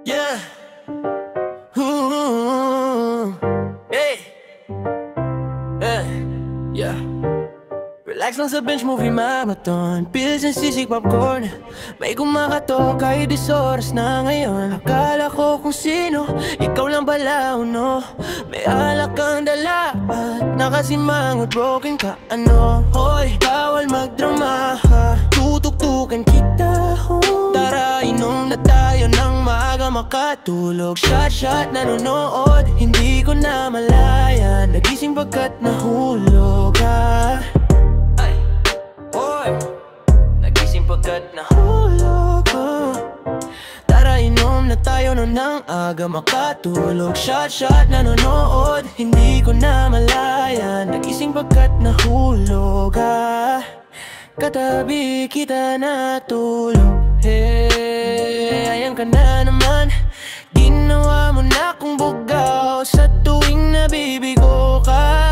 Yeah. Ooh. Hey. Yeah. Yeah. Relax lang sa bench, movie marathon. Pills and sisig popcorn. May kumakatok kahit 10 oras na ngayon. Akala ko kung sino, ikaw lang pala uno. May alak kang dala at nakasimangot, broken ka ano. Hoy, bawal magdrama ha. Tutuktukan kita Tara, inom na tayo ng maaga makatulog. Shot, nanonood, hindi ko na malaya. Nagising pagkat nahulog ka. Nagising pagkat nahulog ko. Tara, inom na tayo nun ng aga makatulog. Shot, nanonood, hindi ko na malaya. Nagising pagkat nahulog ka. Katabi kita natulog. Hey, ayan ka na naman. Ginawa mo na kong bugaw sa tuwing nabibigo ka.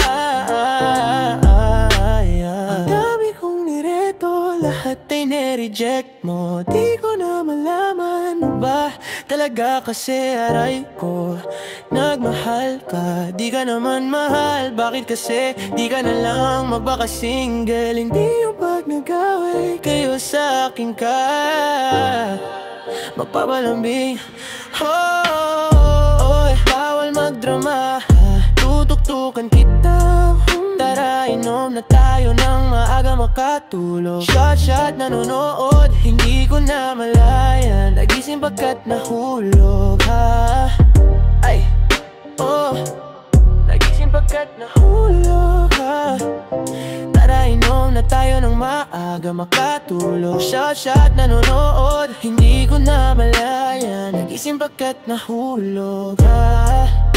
Lahat ay nireject mo. Di ko na malaman mo ba talaga kasi aray ko. Nagmahal ka, di ka naman mahal. Bakit kasi di ka na lang magbaka-single? Hindi yung pag nag-away kayo sa akin ka magpapalambing. Oh, bawal magdrama. Tutuktukan kita. Tara, inom na tayo ng maaga makatulog. Shot, nanonood, hindi ko na malaya. Nagising pagkat nahulog ha. Ay, oh, nagising pagkat nahulog ha. Tara, inom na tayo ng maaga makatulog. Shot, nanonood, hindi ko na malaya. Nagising pagkat nahulog ha.